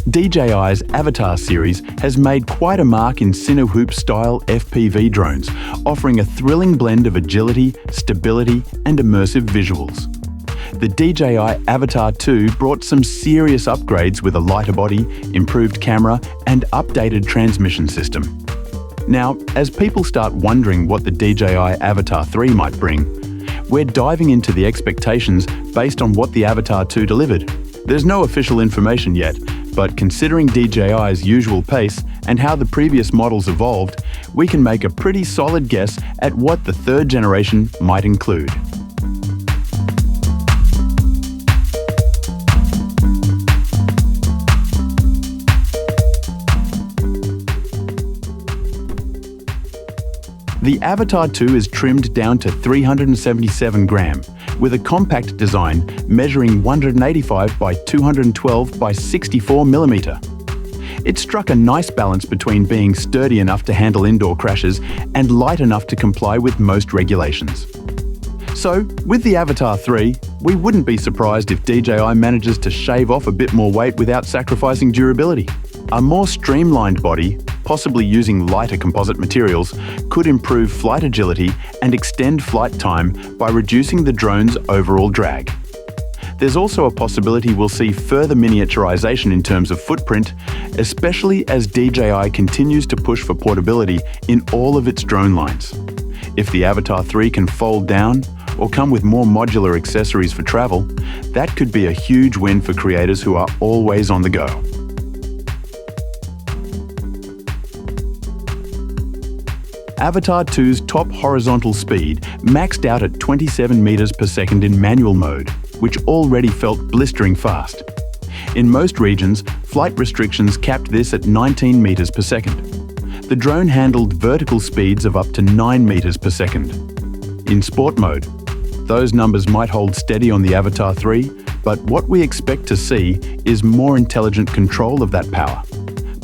DJI's Avata series has made quite a mark in Cinehoop-style FPV drones, offering a thrilling blend of agility, stability, and immersive visuals. The DJI Avata 2 brought some serious upgrades with a lighter body, improved camera, and updated transmission system. Now, as people start wondering what the DJI Avata 3 might bring, we're diving into the expectations based on what the Avata 2 delivered. There's no official information yet, but considering DJI's usual pace and how the previous models evolved, we can make a pretty solid guess at what the third generation might include. The Avata 2 is trimmed down to 377 gram, with a compact design measuring 185 by 212 by 64 millimeter. It struck a nice balance between being sturdy enough to handle indoor crashes and light enough to comply with most regulations. So, with the Avata 3, we wouldn't be surprised if DJI manages to shave off a bit more weight without sacrificing durability. A more streamlined body, possibly using lighter composite materials, could improve flight agility and extend flight time by reducing the drone's overall drag. There's also a possibility we'll see further miniaturization in terms of footprint, especially as DJI continues to push for portability in all of its drone lines. If the Avata 3 can fold down or come with more modular accessories for travel, that could be a huge win for creators who are always on the go. Avata 2's top horizontal speed maxed out at 27 meters per second in manual mode, which already felt blistering fast. In most regions, flight restrictions capped this at 19 meters per second. The drone handled vertical speeds of up to 9 meters per second. In sport mode, those numbers might hold steady on the Avata 3, but what we expect to see is more intelligent control of that power,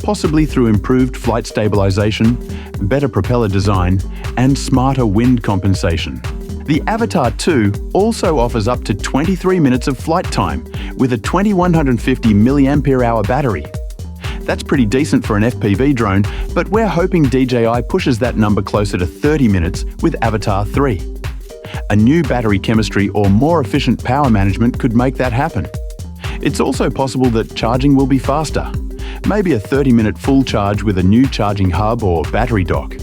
possibly through improved flight stabilization, better propeller design, and smarter wind compensation. The Avata 2 also offers up to 23 minutes of flight time with a 2150 mAh battery. That's pretty decent for an FPV drone, but we're hoping DJI pushes that number closer to 30 minutes with Avata 3. A new battery chemistry or more efficient power management could make that happen. It's also possible that charging will be faster, maybe a 30-minute full charge with a new charging hub or battery dock.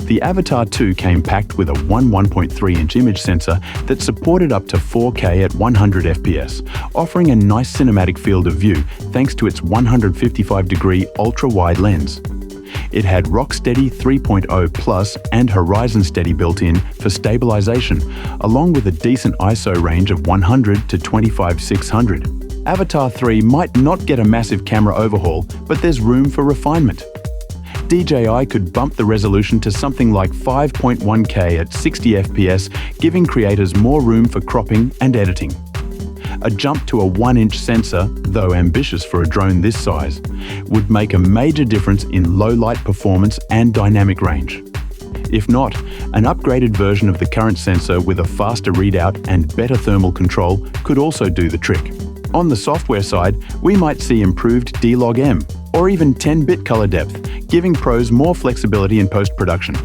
The Avata 2 came packed with a 1.3-inch image sensor that supported up to 4K at 100 FPS, offering a nice cinematic field of view thanks to its 155-degree ultra-wide lens. It had Rocksteady 3.0 Plus and Horizon Steady built in for stabilization, along with a decent ISO range of 100 to 25/600. Avata 3 might not get a massive camera overhaul, but there's room for refinement. DJI could bump the resolution to something like 5.1K at 60 FPS, giving creators more room for cropping and editing. A jump to a 1-inch sensor, though ambitious for a drone this size, would make a major difference in low light performance and dynamic range. If not, an upgraded version of the current sensor with a faster readout and better thermal control could also do the trick. On the software side, we might see improved D-Log-M, or even 10-bit color depth, giving pros more flexibility in post-production.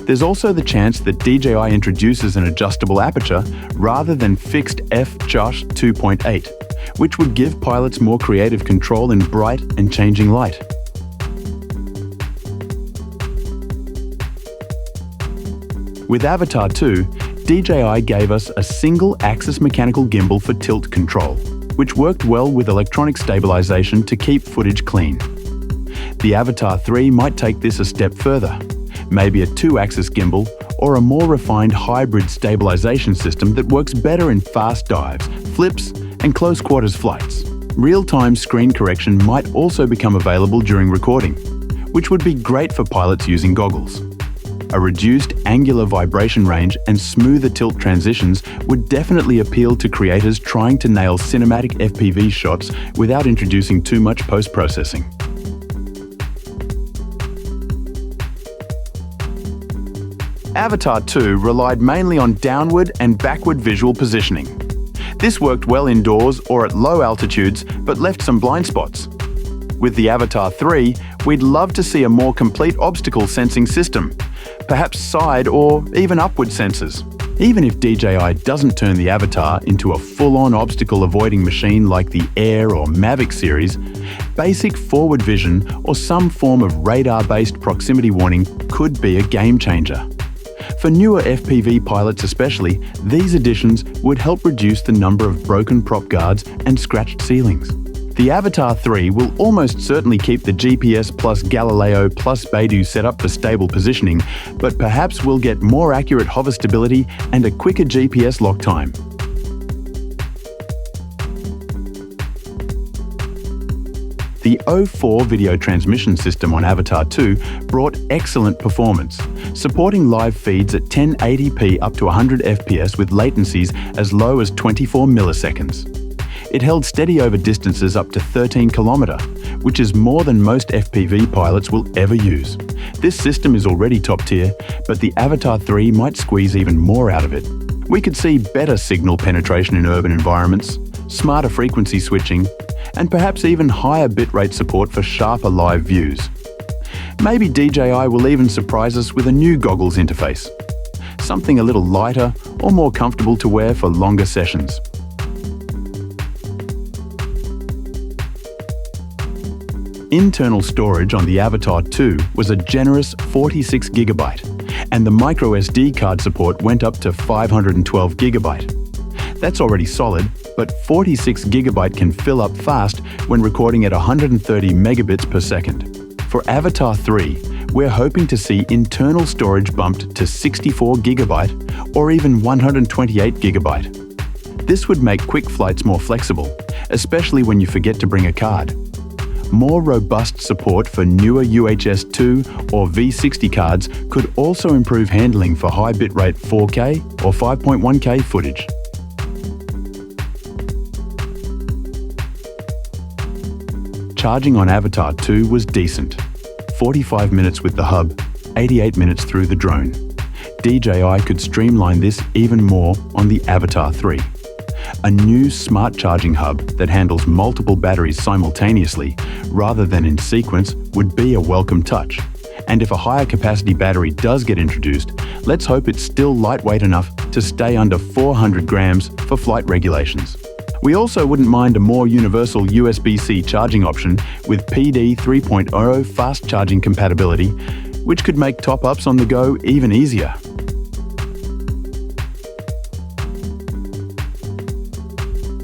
There's also the chance that DJI introduces an adjustable aperture rather than fixed f/2.8, which would give pilots more creative control in bright and changing light. With Avata 2, DJI gave us a single-axis mechanical gimbal for tilt control, which worked well with electronic stabilization to keep footage clean. The Avata 3 might take this a step further, maybe a 2-axis gimbal or a more refined hybrid stabilization system that works better in fast dives, flips, and close-quarters flights. Real-time screen correction might also become available during recording, which would be great for pilots using goggles. A reduced angular vibration range and smoother tilt transitions would definitely appeal to creators trying to nail cinematic FPV shots without introducing too much post-processing. Avata 2 relied mainly on downward and backward visual positioning. This worked well indoors or at low altitudes, but left some blind spots. With the Avata 3, we'd love to see a more complete obstacle sensing system, perhaps side or even upward sensors. Even if DJI doesn't turn the Avata into a full-on obstacle avoiding machine like the Air or Mavic series, basic forward vision or some form of radar-based proximity warning could be a game changer. For newer FPV pilots especially, these additions would help reduce the number of broken prop guards and scratched ceilings. The Avata 3 will almost certainly keep the GPS plus Galileo plus Beidou setup for stable positioning, but perhaps we'll get more accurate hover stability and a quicker GPS lock time. The O4 video transmission system on Avata 2 brought excellent performance, supporting live feeds at 1080p up to 100 fps with latencies as low as 24 milliseconds. It held steady over distances up to 13 km, which is more than most FPV pilots will ever use. This system is already top tier, but the Avata 3 might squeeze even more out of it. We could see better signal penetration in urban environments, smarter frequency switching, and perhaps even higher bitrate support for sharper live views. Maybe DJI will even surprise us with a new goggles interface, something a little lighter or more comfortable to wear for longer sessions. Internal storage on the Avata 2 was a generous 46 GB, and the microSD card support went up to 512 GB. That's already solid, but 46 GB can fill up fast when recording at 130 megabits per second. For Avata 3, we're hoping to see internal storage bumped to 64 GB or even 128 GB. This would make quick flights more flexible, especially when you forget to bring a card. More robust support for newer UHS-2 or V60 cards could also improve handling for high bitrate 4K or 5.1K footage. Charging on Avata 2 was decent. 45 minutes with the hub, 88 minutes through the drone. DJI could streamline this even more on the Avata 3. A new smart charging hub that handles multiple batteries simultaneously rather than in sequence would be a welcome touch. And if a higher capacity battery does get introduced, let's hope it's still lightweight enough to stay under 400 grams for flight regulations. We also wouldn't mind a more universal USB-C charging option with PD 3.0 fast charging compatibility, which could make top-ups on the go even easier.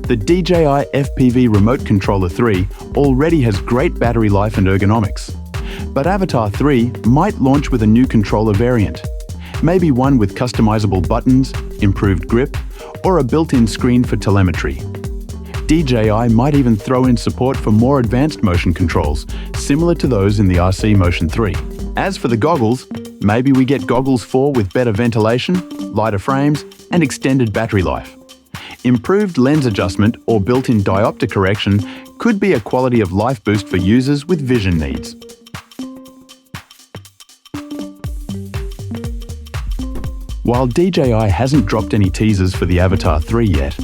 The DJI FPV Remote Controller 3 already has great battery life and ergonomics. But Avata 3 might launch with a new controller variant. Maybe one with customizable buttons, improved grip, or a built-in screen for telemetry. DJI might even throw in support for more advanced motion controls, similar to those in the RC Motion 3. As for the goggles, maybe we get goggles 4 with better ventilation, lighter frames, and extended battery life. Improved lens adjustment or built-in diopter correction could be a quality of life boost for users with vision needs. While DJI hasn't dropped any teasers for the Avata 3 yet,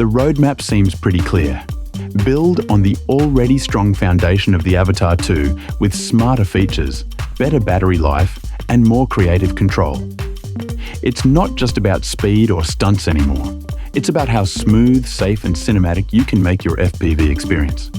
the roadmap seems pretty clear. Build on the already strong foundation of the Avata 2 with smarter features, better battery life, and more creative control. It's not just about speed or stunts anymore. It's about how smooth, safe, and cinematic you can make your FPV experience.